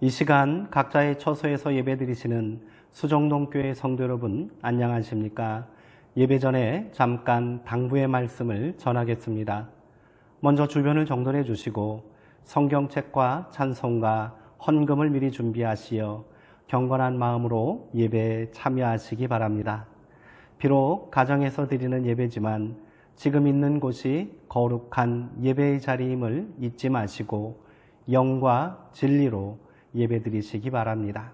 이 시간 각자의 처소에서 예배드리시는 수정동교회 성도 여러분 안녕하십니까? 예배 전에 잠깐 당부의 말씀을 전하겠습니다. 먼저 주변을 정돈해 주시고 성경책과 찬송가, 헌금을 미리 준비하시어 경건한 마음으로 예배에 참여하시기 바랍니다. 비록 가정에서 드리는 예배지만 지금 있는 곳이 거룩한 예배의 자리임을 잊지 마시고 영과 진리로 예배드리시기 바랍니다.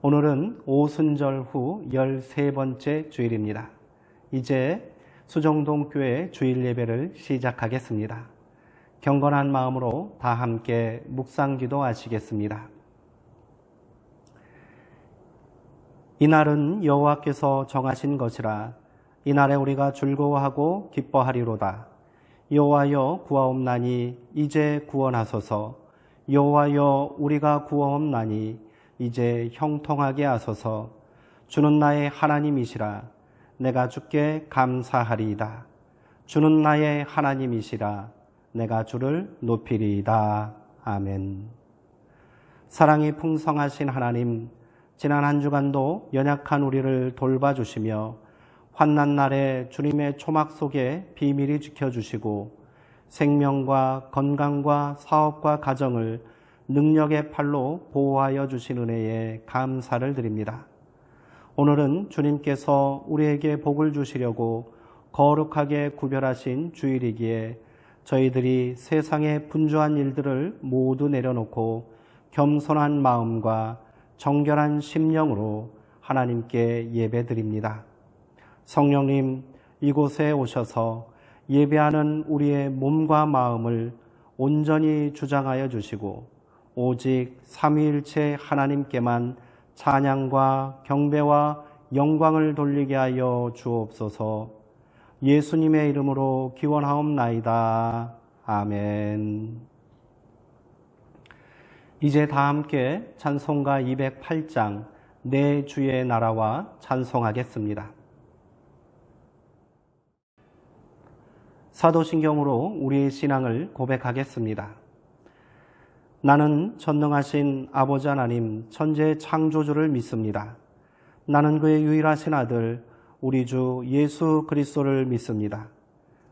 오늘은 오순절 후 13번째 주일입니다. 이제 수정동교회 주일 예배를 시작하겠습니다. 경건한 마음으로 다 함께 묵상기도 하시겠습니다. 이날은 여호와께서 정하신 것이라 이날에 우리가 즐거워하고 기뻐하리로다. 여호와여 구하옵나니 이제 구원하소서. 여호와여 우리가 구하옵나니 이제 형통하게 하소서. 주는 나의 하나님이시라. 내가 주께 감사하리이다. 주는 나의 하나님이시라. 내가 주를 높이리이다. 아멘. 사랑이 풍성하신 하나님, 지난 한 주간도 연약한 우리를 돌봐주시며 환난 날에 주님의 초막 속에 비밀히 지켜주시고 생명과 건강과 사업과 가정을 능력의 팔로 보호하여 주신 은혜에 감사를 드립니다. 오늘은 주님께서 우리에게 복을 주시려고 거룩하게 구별하신 주일이기에 저희들이 세상의 분주한 일들을 모두 내려놓고 겸손한 마음과 정결한 심령으로 하나님께 예배드립니다. 성령님, 이곳에 오셔서 예배하는 우리의 몸과 마음을 온전히 주장하여 주시고 오직 삼위일체 하나님께만 찬양과 경배와 영광을 돌리게 하여 주옵소서. 예수님의 이름으로 기원하옵나이다. 아멘. 이제 다 함께 찬송가 208장 내 주의 나라와 찬송하겠습니다. 사도신경으로 우리의 신앙을 고백하겠습니다. 나는 전능하신 아버지 하나님 천지의 창조주를 믿습니다. 나는 그의 유일하신 아들 우리 주 예수 그리스도를 믿습니다.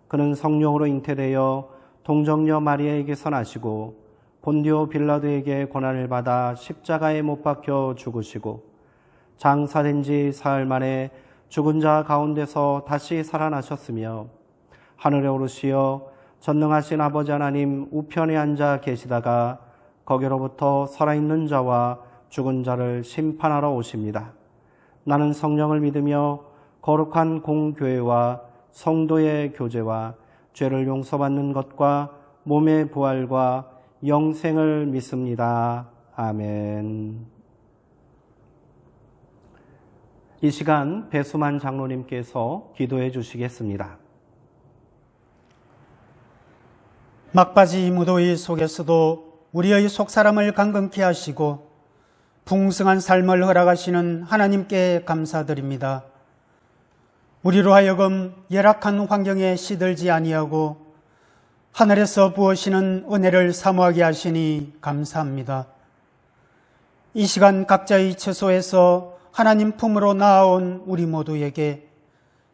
그는 성령으로 잉태되어 동정녀 마리아에게서 나시고 본디오 빌라도에게 고난을 받아 십자가에 못 박혀 죽으시고 장사된 지 사흘 만에 죽은 자 가운데서 다시 살아나셨으며 하늘에 오르시어 전능하신 아버지 하나님 우편에 앉아 계시다가 거기로부터 살아있는 자와 죽은 자를 심판하러 오십니다. 나는 성령을 믿으며 거룩한 공교회와 성도의 교제와 죄를 용서받는 것과 몸의 부활과 영생을 믿습니다. 아멘. 이 시간 배수만 장로님께서 기도해 주시겠습니다. 막바지 무더위 속에서도 우리의 속사람을 강건케 하시고 풍성한 삶을 허락하시는 하나님께 감사드립니다. 우리로 하여금 열악한 환경에 시들지 아니하고 하늘에서 부어시는 은혜를 사모하게 하시니 감사합니다. 이 시간 각자의 처소에서 하나님 품으로 나아온 우리 모두에게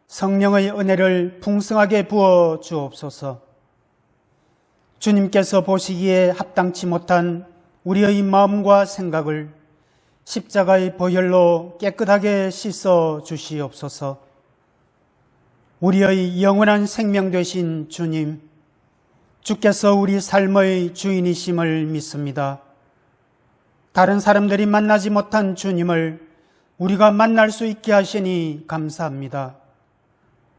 성령의 은혜를 풍성하게 부어 주옵소서. 주님께서 보시기에 합당치 못한 우리의 마음과 생각을 십자가의 보혈로 깨끗하게 씻어 주시옵소서. 우리의 영원한 생명 되신 주님, 주께서 우리 삶의 주인이심을 믿습니다. 다른 사람들이 만나지 못한 주님을 우리가 만날 수 있게 하시니 감사합니다.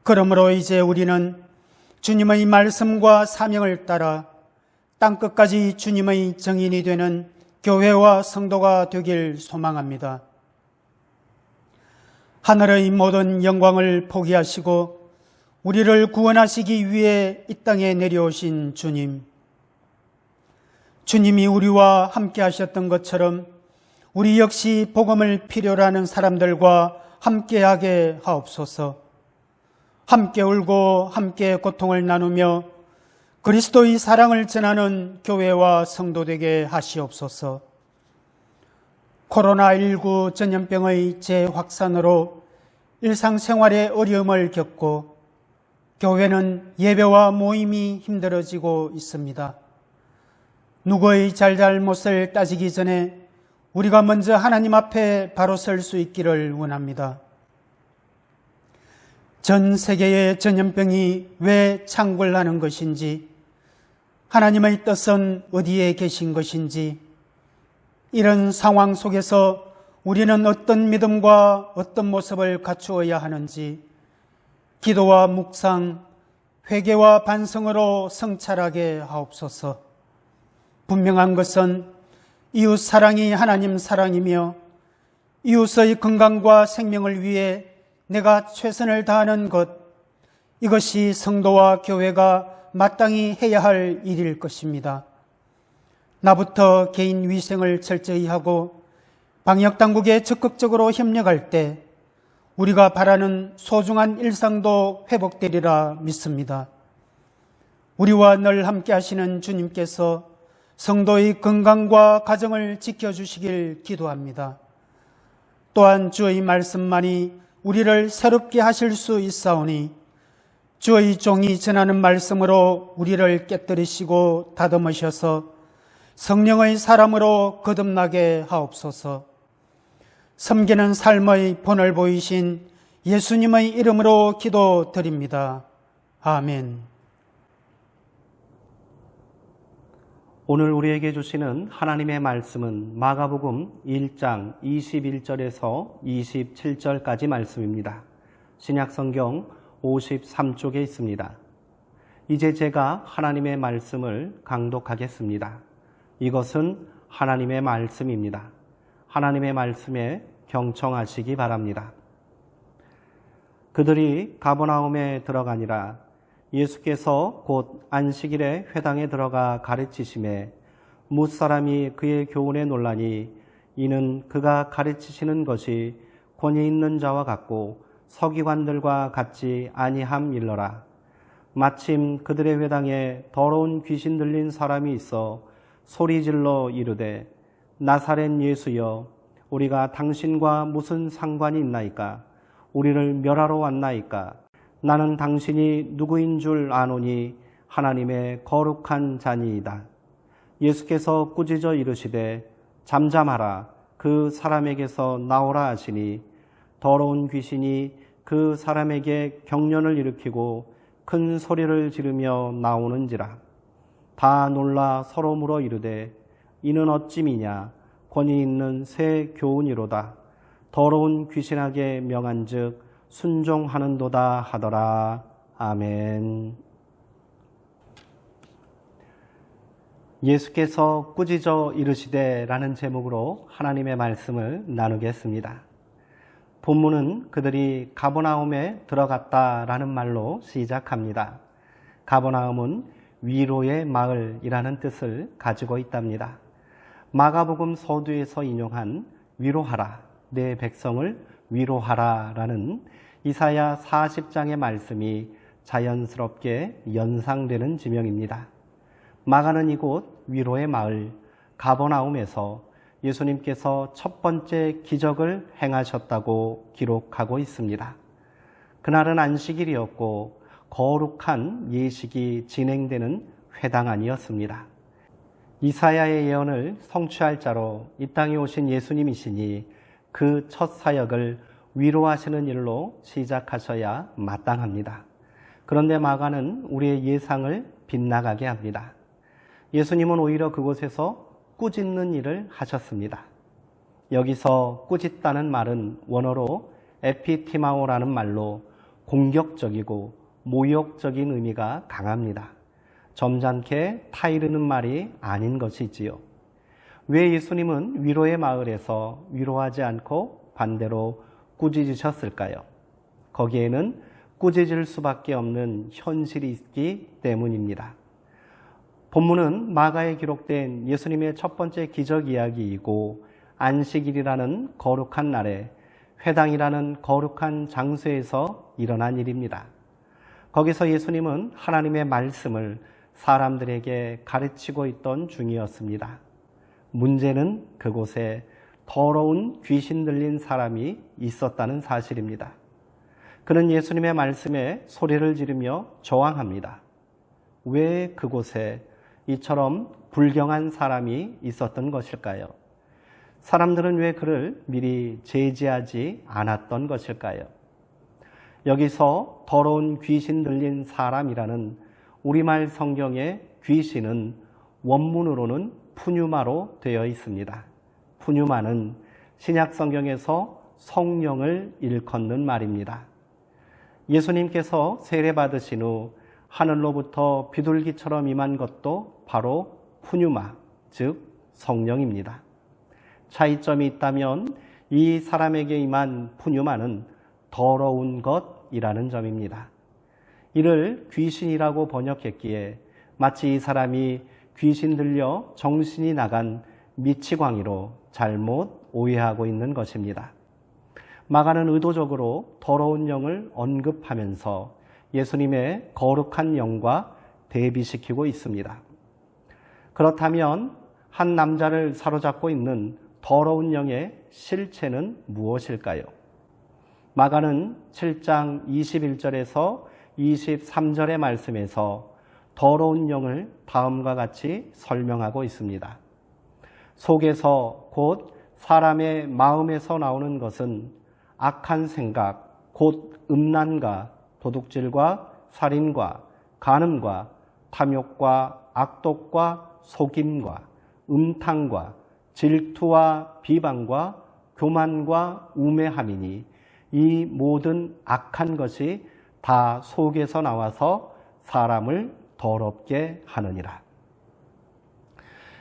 그러므로 이제 우리는 주님의 말씀과 사명을 따라 땅끝까지 주님의 증인이 되는 교회와 성도가 되길 소망합니다. 하늘의 모든 영광을 포기하시고 우리를 구원하시기 위해 이 땅에 내려오신 주님, 주님이 우리와 함께 하셨던 것처럼 우리 역시 복음을 필요로 하는 사람들과 함께하게 하옵소서. 함께 울고 함께 고통을 나누며 그리스도의 사랑을 전하는 교회와 성도 되게 하시옵소서. 코로나19 전염병의 재확산으로 일상생활에 어려움을 겪고 교회는 예배와 모임이 힘들어지고 있습니다. 누구의 잘잘못을 따지기 전에 우리가 먼저 하나님 앞에 바로 설 수 있기를 원합니다. 전 세계의 전염병이 왜 창궐하는 것인지, 하나님의 뜻은 어디에 계신 것인지, 이런 상황 속에서 우리는 어떤 믿음과 어떤 모습을 갖추어야 하는지 기도와 묵상, 회개와 반성으로 성찰하게 하옵소서. 분명한 것은 이웃 사랑이 하나님 사랑이며 이웃의 건강과 생명을 위해 내가 최선을 다하는 것, 이것이 성도와 교회가 마땅히 해야 할 일일 것입니다. 나부터 개인 위생을 철저히 하고 방역당국에 적극적으로 협력할 때 우리가 바라는 소중한 일상도 회복되리라 믿습니다. 우리와 늘 함께 하시는 주님께서 성도의 건강과 가정을 지켜주시길 기도합니다. 또한 주의 말씀만이 우리를 새롭게 하실 수 있사오니 주의 종이 전하는 말씀으로 우리를 깨뜨리시고 다듬으셔서 성령의 사람으로 거듭나게 하옵소서. 섬기는 삶의 본을 보이신 예수님의 이름으로 기도드립니다. 아멘. 오늘 우리에게 주시는 하나님의 말씀은 마가복음 1장 21절에서 27절까지 말씀입니다. 신약성경 53쪽에 있습니다. 이제 제가 하나님의 말씀을 강독하겠습니다. 이것은 하나님의 말씀입니다. 하나님의 말씀에 경청하시기 바랍니다. 그들이 가버나움에 들어가니라. 예수께서 곧 안식일에 회당에 들어가 가르치심에 뭇사람이 그의 교훈에 놀라니 이는 그가 가르치시는 것이 권위 있는 자와 같고 서기관들과 같지 아니함일러라. 마침 그들의 회당에 더러운 귀신 들린 사람이 있어 소리질러 이르되 나사렛 예수여, 우리가 당신과 무슨 상관이 있나이까? 우리를 멸하러 왔나이까? 나는 당신이 누구인 줄 아노니 하나님의 거룩한 자니이다. 예수께서 꾸짖어 이르시되 잠잠하라. 그 사람에게서 나오라 하시니 더러운 귀신이 그 사람에게 경련을 일으키고 큰 소리를 지르며 나오는지라. 다 놀라 서로 물어 이르되 이는 어찌미냐? 권위 있는 새 교훈이로다. 더러운 귀신에게 명한즉 순종하는도다 하더라. 아멘. 예수께서 꾸짖어 이르시되라는 제목으로 하나님의 말씀을 나누겠습니다. 본문은 그들이 가버나움에 들어갔다라는 말로 시작합니다. 가버나움은 위로의 마을이라는 뜻을 가지고 있답니다. 마가복음 서두에서 인용한 위로하라, 내 백성을 위로하라라는 이사야 40장의 말씀이 자연스럽게 연상되는 지명입니다. 마가는 이곳 위로의 마을 가버나움에서 예수님께서 첫 번째 기적을 행하셨다고 기록하고 있습니다. 그날은 안식일이었고 거룩한 예식이 진행되는 회당 안이었습니다. 이사야의 예언을 성취할 자로 이 땅에 오신 예수님이시니 그 첫 사역을 위로하시는 일로 시작하셔야 마땅합니다. 그런데 마가는 우리의 예상을 빗나가게 합니다. 예수님은 오히려 그곳에서 꾸짖는 일을 하셨습니다. 여기서 꾸짖다는 말은 원어로 에피티마오라는 말로 공격적이고 모욕적인 의미가 강합니다. 점잖게 타이르는 말이 아닌 것이지요. 왜 예수님은 위로의 마을에서 위로하지 않고 반대로 꾸짖으셨을까요? 거기에는 꾸짖을 수밖에 없는 현실이 있기 때문입니다. 본문은 마가에 기록된 예수님의 첫 번째 기적 이야기이고 안식일이라는 거룩한 날에 회당이라는 거룩한 장소에서 일어난 일입니다. 거기서 예수님은 하나님의 말씀을 사람들에게 가르치고 있던 중이었습니다. 문제는 그곳에 더러운 귀신 들린 사람이 있었다는 사실입니다. 그는 예수님의 말씀에 소리를 지르며 저항합니다. 왜 그곳에 이처럼 불경한 사람이 있었던 것일까요? 사람들은 왜 그를 미리 제지하지 않았던 것일까요? 여기서 더러운 귀신 들린 사람이라는 우리말 성경의 귀신은 원문으로는 푸뉴마로 되어 있습니다. 푸뉴마는 신약 성경에서 성령을 일컫는 말입니다. 예수님께서 세례받으신 후 하늘로부터 비둘기처럼 임한 것도 바로 푸뉴마, 즉 성령입니다. 차이점이 있다면 이 사람에게 임한 푸뉴마는 더러운 것이라는 점입니다. 이를 귀신이라고 번역했기에 마치 이 사람이 귀신 들려 정신이 나간 미치광이로 잘못 오해하고 있는 것입니다. 마가는 의도적으로 더러운 영을 언급하면서 예수님의 거룩한 영과 대비시키고 있습니다. 그렇다면 한 남자를 사로잡고 있는 더러운 영의 실체는 무엇일까요? 마가는 7장 21절에서 23절의 말씀에서 더러운 영을 다음과 같이 설명하고 있습니다. 속에서 곧 사람의 마음에서 나오는 것은 악한 생각, 곧 음란과 도둑질과 살인과 간음과 탐욕과 악독과 속임과 음탕과 질투와 비방과 교만과 우매함이니 이 모든 악한 것이 다 속에서 나와서 사람을 더럽게 하느니라.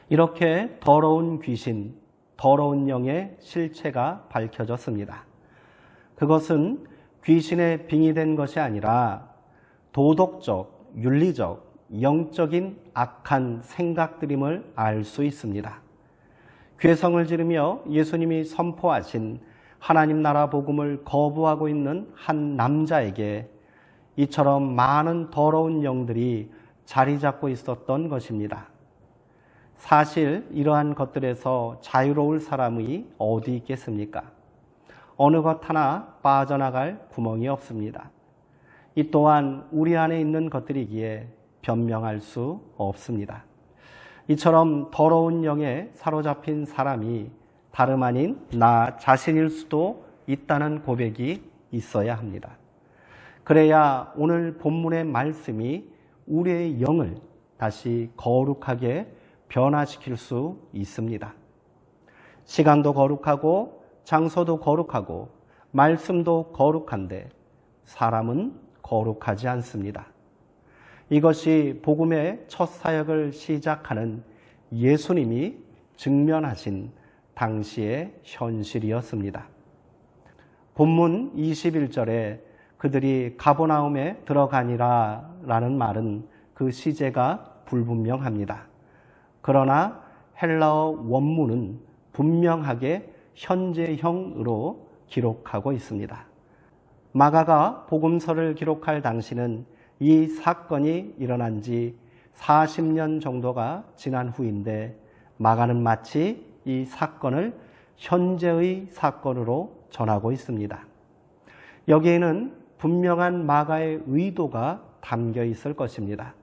이렇게 더러운 귀신, 더러운 영의 실체가 밝혀졌습니다. 그것은 귀신에 빙의된 것이 아니라 도덕적, 윤리적, 영적인 악한 생각들임을 알 수 있습니다. 괴성을 지르며 예수님이 선포하신 하나님 나라 복음을 거부하고 있는 한 남자에게 이처럼 많은 더러운 영들이 자리 잡고 있었던 것입니다. 사실 이러한 것들에서 자유로울 사람이 어디 있겠습니까? 어느 것 하나 빠져나갈 구멍이 없습니다. 이 또한 우리 안에 있는 것들이기에 변명할 수 없습니다. 이처럼 더러운 영에 사로잡힌 사람이 다름 아닌 나 자신일 수도 있다는 고백이 있어야 합니다. 그래야 오늘 본문의 말씀이 우리의 영을 다시 거룩하게 변화시킬 수 있습니다. 시간도 거룩하고 장소도 거룩하고 말씀도 거룩한데 사람은 거룩하지 않습니다. 이것이 복음의 첫 사역을 시작하는 예수님이 직면하신 당시의 현실이었습니다. 본문 21절에 그들이 가버나움에 들어가니라 라는 말은 그 시제가 불분명합니다. 그러나 헬라어 원문은 분명하게 현재형으로 기록하고 있습니다. 마가가 복음서를 기록할 당시는 이 사건이 일어난 지 40년 정도가 지난 후인데 마가는 마치 이 사건을 현재의 사건으로 전하고 있습니다. 여기에는 분명한 마가의 의도가 담겨 있을 것입니다.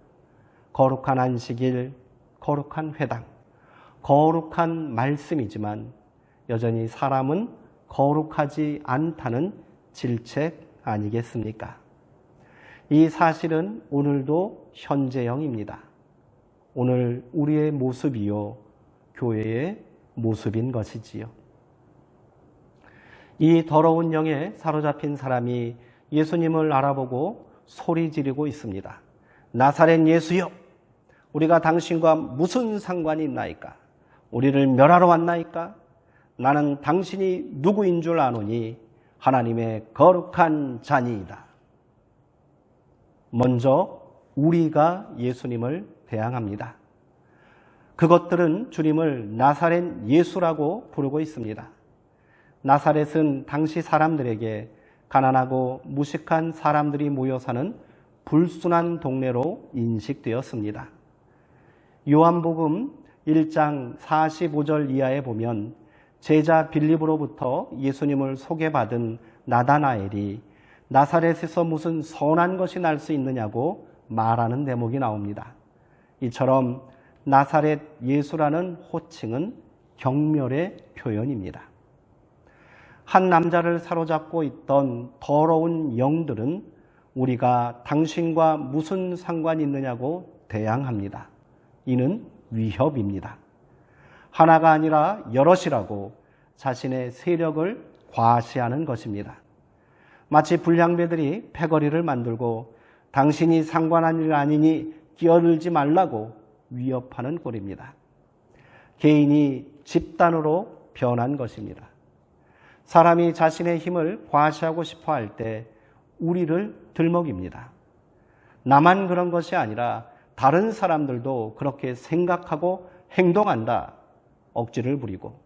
거룩한 안식일, 거룩한 회당, 거룩한 말씀이지만 여전히 사람은 거룩하지 않다는 질책 아니겠습니까? 이 사실은 오늘도 현재형입니다. 오늘 우리의 모습이요, 교회의 모습인 것이지요. 이 더러운 영에 사로잡힌 사람이 예수님을 알아보고 소리 지르고 있습니다. 나사렛 예수여, 우리가 당신과 무슨 상관이 있나이까? 우리를 멸하러 왔나이까? 나는 당신이 누구인 줄 아노니 하나님의 거룩한 자니이다. 먼저 우리가 예수님을 대항합니다. 그것들은 주님을 나사렛 예수라고 부르고 있습니다. 나사렛은 당시 사람들에게 가난하고 무식한 사람들이 모여 사는 불순한 동네로 인식되었습니다. 요한복음 1장 45절 이하에 보면 제자 빌립으로부터 예수님을 소개받은 나다나엘이 나사렛에서 무슨 선한 것이 날 수 있느냐고 말하는 대목이 나옵니다. 이처럼 나사렛 예수라는 호칭은 경멸의 표현입니다. 한 남자를 사로잡고 있던 더러운 영들은 우리가 당신과 무슨 상관이 있느냐고 대항합니다. 이는 위협입니다. 하나가 아니라 여럿이라고 자신의 세력을 과시하는 것입니다. 마치 불량배들이 패거리를 만들고 당신이 상관한 일 아니니 끼어들지 말라고 위협하는 꼴입니다. 개인이 집단으로 변한 것입니다. 사람이 자신의 힘을 과시하고 싶어 할 때 우리를 들먹입니다. 나만 그런 것이 아니라 다른 사람들도 그렇게 생각하고 행동한다. 억지를 부리고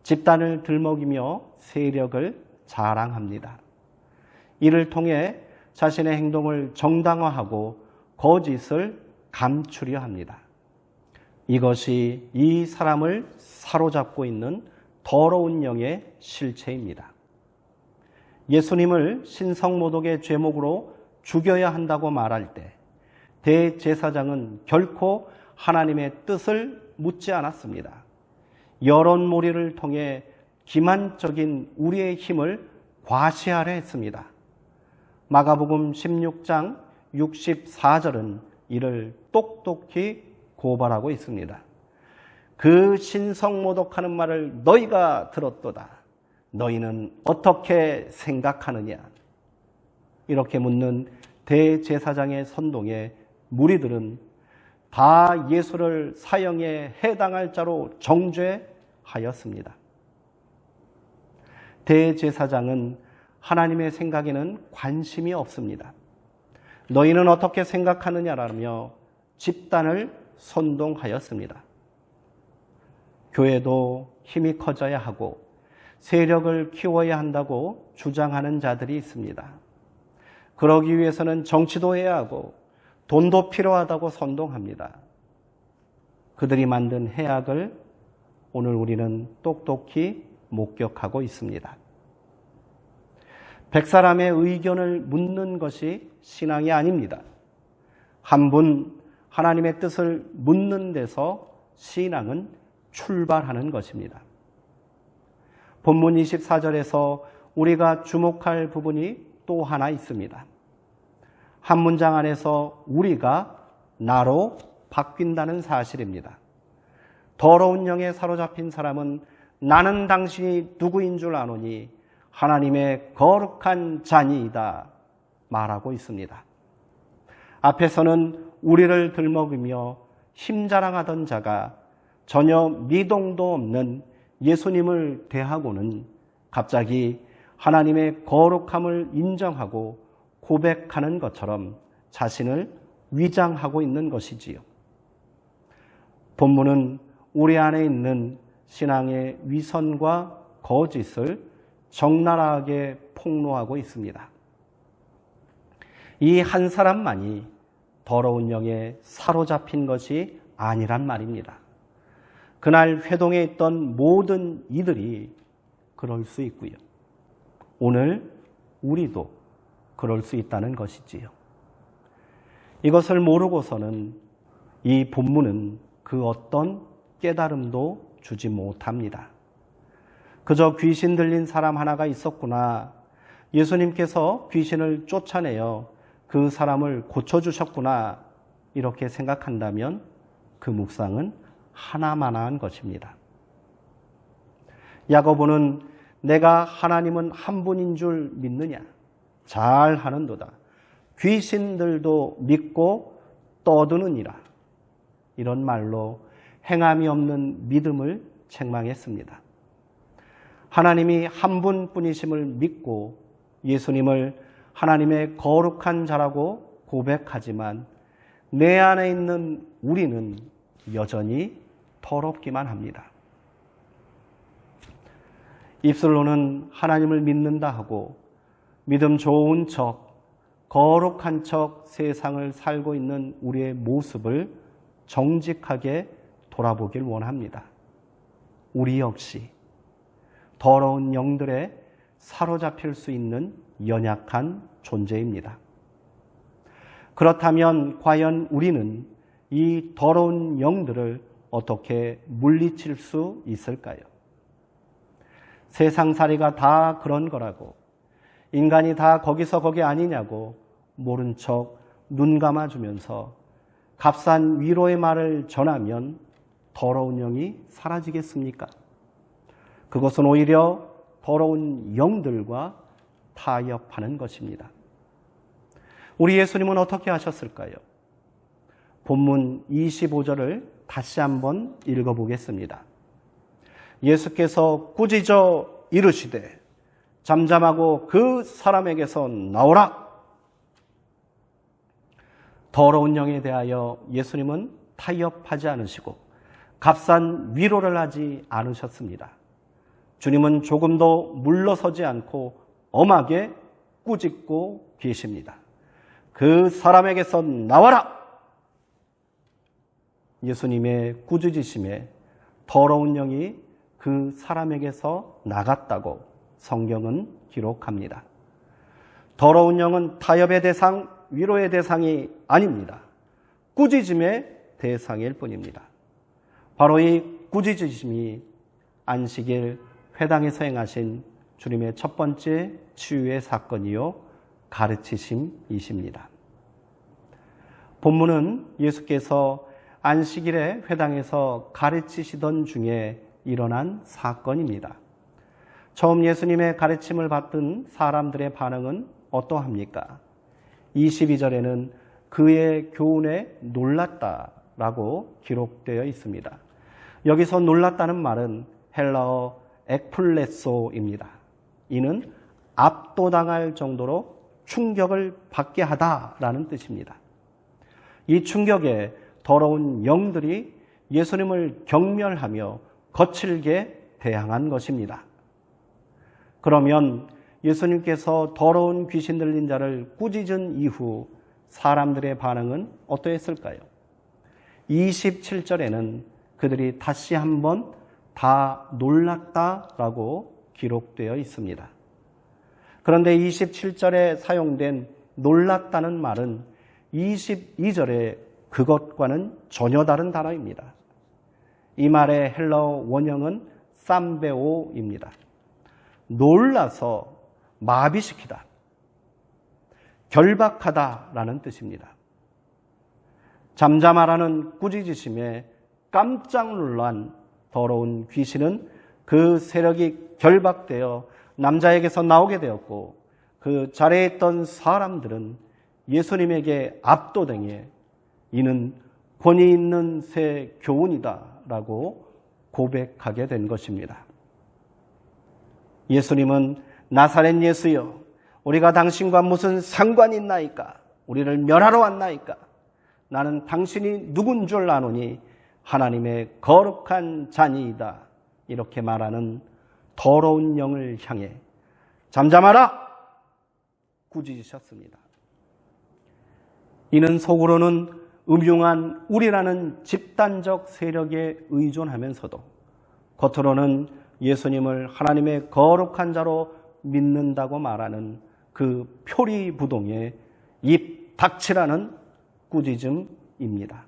집단을 들먹이며 세력을 자랑합니다. 이를 통해 자신의 행동을 정당화하고 거짓을 감추려 합니다. 이것이 이 사람을 사로잡고 있는 더러운 영의 실체입니다. 예수님을 신성모독의 죄목으로 죽여야 한다고 말할 때 대제사장은 결코 하나님의 뜻을 묻지 않았습니다. 여론몰이를 통해 기만적인 우리의 힘을 과시하려 했습니다. 마가복음 16장 64절은 이를 똑똑히 고발하고 있습니다. 그 신성모독하는 말을 너희가 들었도다. 너희는 어떻게 생각하느냐? 이렇게 묻는 대제사장의 선동에 무리들은 다 예수를 사형에 해당할 자로 정죄하였습니다. 대제사장은 하나님의 생각에는 관심이 없습니다. 너희는 어떻게 생각하느냐라며 집단을 선동하였습니다. 교회도 힘이 커져야 하고 세력을 키워야 한다고 주장하는 자들이 있습니다. 그러기 위해서는 정치도 해야 하고 돈도 필요하다고 선동합니다. 그들이 만든 해악을 오늘 우리는 똑똑히 목격하고 있습니다. 백사람의 의견을 묻는 것이 신앙이 아닙니다. 한 분 하나님의 뜻을 묻는 데서 신앙은 출발하는 것입니다. 본문 24절에서 우리가 주목할 부분이 또 하나 있습니다. 한 문장 안에서 우리가 나로 바뀐다는 사실입니다. 더러운 영에 사로잡힌 사람은 나는 당신이 누구인 줄 아노니 하나님의 거룩한 자니이다 말하고 있습니다. 앞에서는 우리를 들먹이며 힘자랑하던 자가 전혀 미동도 없는 예수님을 대하고는 갑자기 하나님의 거룩함을 인정하고 고백하는 것처럼 자신을 위장하고 있는 것이지요. 본문은 우리 안에 있는 신앙의 위선과 거짓을 적나라하게 폭로하고 있습니다. 이 한 사람만이 더러운 영에 사로잡힌 것이 아니란 말입니다. 그날 회동에 있던 모든 이들이 그럴 수 있고요. 오늘 우리도 그럴 수 있다는 것이지요. 이것을 모르고서는 이 본문은 그 어떤 깨달음도 주지 못합니다. 그저 귀신 들린 사람 하나가 있었구나. 예수님께서 귀신을 쫓아내어 그 사람을 고쳐주셨구나. 이렇게 생각한다면 그 묵상은 하나만한 것입니다. 야고보는 내가 하나님은 한 분인 줄 믿느냐? 잘 하는도다. 귀신들도 믿고 떠드느니라. 이런 말로 행함이 없는 믿음을 책망했습니다. 하나님이 한 분뿐이심을 믿고 예수님을 하나님의 거룩한 자라고 고백하지만 내 안에 있는 우리는 여전히 더럽기만 합니다. 입술로는 하나님을 믿는다 하고 믿음 좋은 척, 거룩한 척 세상을 살고 있는 우리의 모습을 정직하게 돌아보길 원합니다. 우리 역시 더러운 영들에 사로잡힐 수 있는 연약한 존재입니다. 그렇다면 과연 우리는 이 더러운 영들을 어떻게 물리칠 수 있을까요? 세상살이가 다 그런 거라고, 인간이 다 거기서 거기 아니냐고 모른 척 눈 감아주면서 값싼 위로의 말을 전하면 더러운 영이 사라지겠습니까? 그것은 오히려 더러운 영들과 타협하는 것입니다. 우리 예수님은 어떻게 하셨을까요? 본문 25절을 다시 한번 읽어보겠습니다. 예수께서 꾸짖어 이르시되 잠잠하고 그 사람에게서 나오라. 더러운 영에 대하여 예수님은 타협하지 않으시고 값싼 위로를 하지 않으셨습니다. 주님은 조금도 물러서지 않고 엄하게 꾸짖고 계십니다. 그 사람에게서 나와라! 예수님의 꾸짖으심에 더러운 영이 그 사람에게서 나갔다고 성경은 기록합니다. 더러운 영은 타협의 대상, 위로의 대상이 아닙니다. 꾸짖음의 대상일 뿐입니다. 바로 이 꾸짖으심이 안식일 회당에서 행하신 주님의 첫 번째 치유의 사건이요 가르치심이십니다. 본문은 예수께서 안식일에 회당에서 가르치시던 중에 일어난 사건입니다. 처음 예수님의 가르침을 받던 사람들의 반응은 어떠합니까? 22절에는 그의 교훈에 놀랐다라고 기록되어 있습니다. 여기서 놀랐다는 말은 헬라어 ek플레소입니다. 이는 압도당할 정도로 충격을 받게 하다라는 뜻입니다. 이 충격에 더러운 영들이 예수님을 경멸하며 거칠게 대항한 것입니다. 그러면 예수님께서 더러운 귀신 들린 자를 꾸짖은 이후 사람들의 반응은 어떠했을까요? 27절에는 그들이 다시 한번 다 놀랐다라고 기록되어 있습니다. 그런데 27절에 사용된 놀랐다는 말은 22절에 그것과는 전혀 다른 단어입니다. 이 말의 헬라어 원형은 쌈베오입니다. 놀라서 마비시키다, 결박하다라는 뜻입니다. 잠잠하라는 꾸짖으심에 깜짝 놀란 더러운 귀신은 그 세력이 결박되어 남자에게서 나오게 되었고 그 자리에 있던 사람들은 예수님에게 압도당해 이는 권위 있는 새 교훈이다라고 고백하게 된 것입니다. 예수님은 나사렛 예수여, 우리가 당신과 무슨 상관이 있나이까? 우리를 멸하러 왔나이까? 나는 당신이 누군 줄 아노니 하나님의 거룩한 자니이다. 이렇게 말하는 더러운 영을 향해 잠잠하라! 꾸짖으셨습니다. 이는 속으로는 음흉한 우리라는 집단적 세력에 의존하면서도 겉으로는 예수님을 하나님의 거룩한 자로 믿는다고 말하는 그 표리부동의 입 닥치라는 꾸짖음입니다.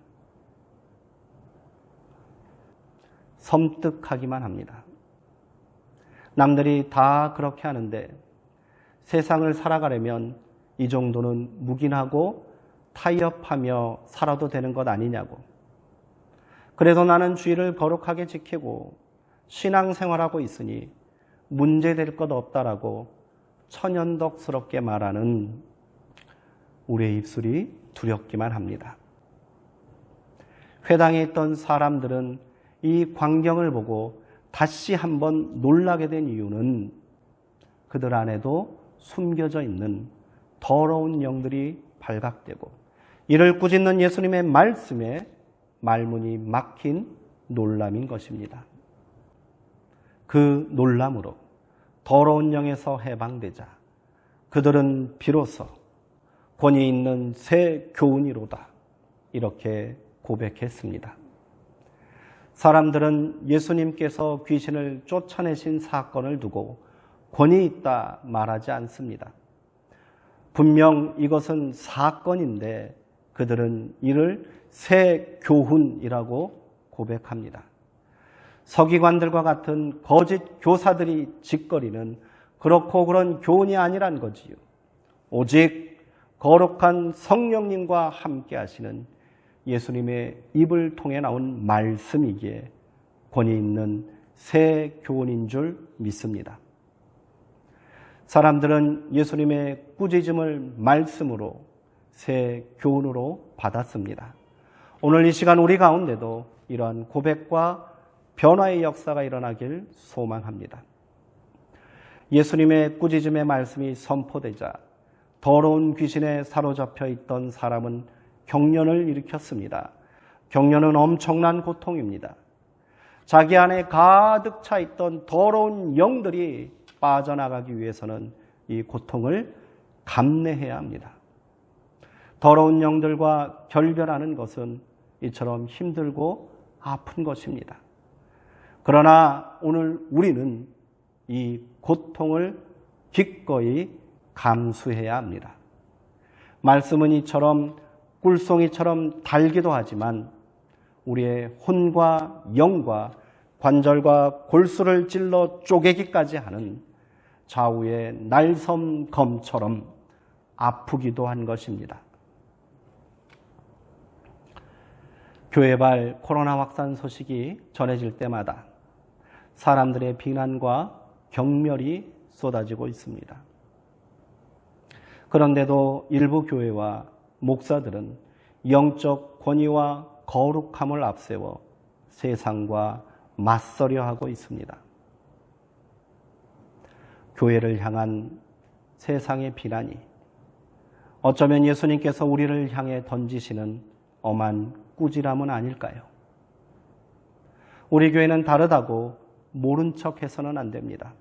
섬뜩하기만 합니다. 남들이 다 그렇게 하는데 세상을 살아가려면 이 정도는 묵인하고 타협하며 살아도 되는 것 아니냐고. 그래서 나는 주의를 거룩하게 지키고 신앙생활하고 있으니 문제될 것 없다라고 천연덕스럽게 말하는 우리의 입술이 두렵기만 합니다. 회당에 있던 사람들은 이 광경을 보고 다시 한번 놀라게 된 이유는 그들 안에도 숨겨져 있는 더러운 영들이 발각되고 이를 꾸짖는 예수님의 말씀에 말문이 막힌 놀람인 것입니다. 그 놀람으로 더러운 영에서 해방되자 그들은 비로소 권위 있는 새 교훈이로다 이렇게 고백했습니다. 사람들은 예수님께서 귀신을 쫓아내신 사건을 두고 권위 있다 말하지 않습니다. 분명 이것은 사건인데 그들은 이를 새 교훈이라고 고백합니다. 서기관들과 같은 거짓 교사들이 짓거리는 그렇고 그런 교훈이 아니란 거지요. 오직 거룩한 성령님과 함께 하시는 예수님의 입을 통해 나온 말씀이기에 권위 있는 새 교훈인 줄 믿습니다. 사람들은 예수님의 꾸짖음을 말씀으로 새 교훈으로 받았습니다. 오늘 이 시간 우리 가운데도 이러한 고백과 변화의 역사가 일어나길 소망합니다. 예수님의 꾸짖음의 말씀이 선포되자 더러운 귀신에 사로잡혀 있던 사람은 경련을 일으켰습니다. 경련은 엄청난 고통입니다. 자기 안에 가득 차 있던 더러운 영들이 빠져나가기 위해서는 이 고통을 감내해야 합니다. 더러운 영들과 결별하는 것은 이처럼 힘들고 아픈 것입니다. 그러나 오늘 우리는 이 고통을 기꺼이 감수해야 합니다. 말씀은 이처럼 꿀송이처럼 달기도 하지만 우리의 혼과 영과 관절과 골수를 찔러 쪼개기까지 하는 좌우의 날섬검처럼 아프기도 한 것입니다. 교회발 코로나 확산 소식이 전해질 때마다 사람들의 비난과 경멸이 쏟아지고 있습니다. 그런데도 일부 교회와 목사들은 영적 권위와 거룩함을 앞세워 세상과 맞서려 하고 있습니다. 교회를 향한 세상의 비난이 어쩌면 예수님께서 우리를 향해 던지시는 엄한 꾸지람은 아닐까요? 우리 교회는 다르다고 모른 척해서는 안 됩니다.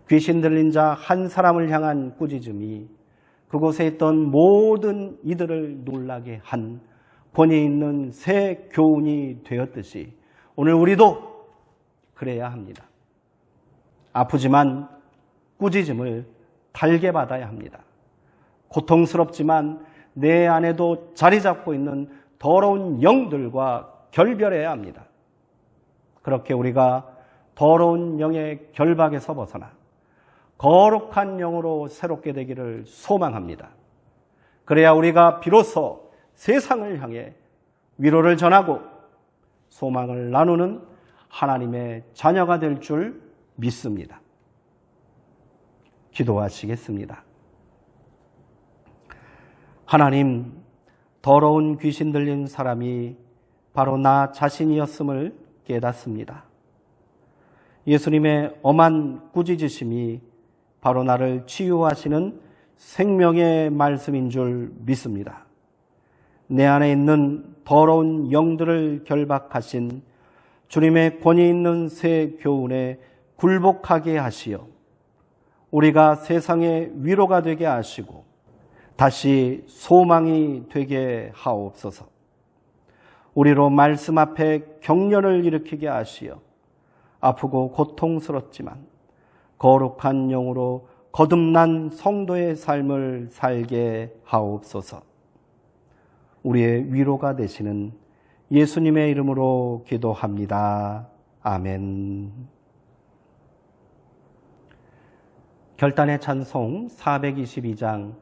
귀신 들린 자 한 사람을 향한 꾸짖음이 그곳에 있던 모든 이들을 놀라게 한 권위 있는 새 교훈이 되었듯이 오늘 우리도 그래야 합니다. 아프지만 꾸짖음을 달게 받아야 합니다. 고통스럽지만 내 안에도 자리 잡고 있는 더러운 영들과 결별해야 합니다. 그렇게 우리가 더러운 영의 결박에서 벗어나 거룩한 영으로 새롭게 되기를 소망합니다. 그래야 우리가 비로소 세상을 향해 위로를 전하고 소망을 나누는 하나님의 자녀가 될 줄 믿습니다. 기도하시겠습니다. 하나님, 더러운 귀신 들린 사람이 바로 나 자신이었음을 깨닫습니다. 예수님의 엄한 꾸짖으심이 바로 나를 치유하시는 생명의 말씀인 줄 믿습니다. 내 안에 있는 더러운 영들을 결박하신 주님의 권위 있는 새 교훈에 굴복하게 하시어 우리가 세상의 위로가 되게 하시고 다시 소망이 되게 하옵소서. 우리로 말씀 앞에 경련을 일으키게 하시어 아프고 고통스럽지만 거룩한 영으로 거듭난 성도의 삶을 살게 하옵소서. 우리의 위로가 되시는 예수님의 이름으로 기도합니다. 아멘. 결단의 찬송 422장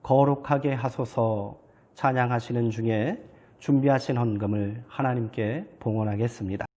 거룩하게 하소서 찬양하시는 중에 준비하신 헌금을 하나님께 봉헌하겠습니다.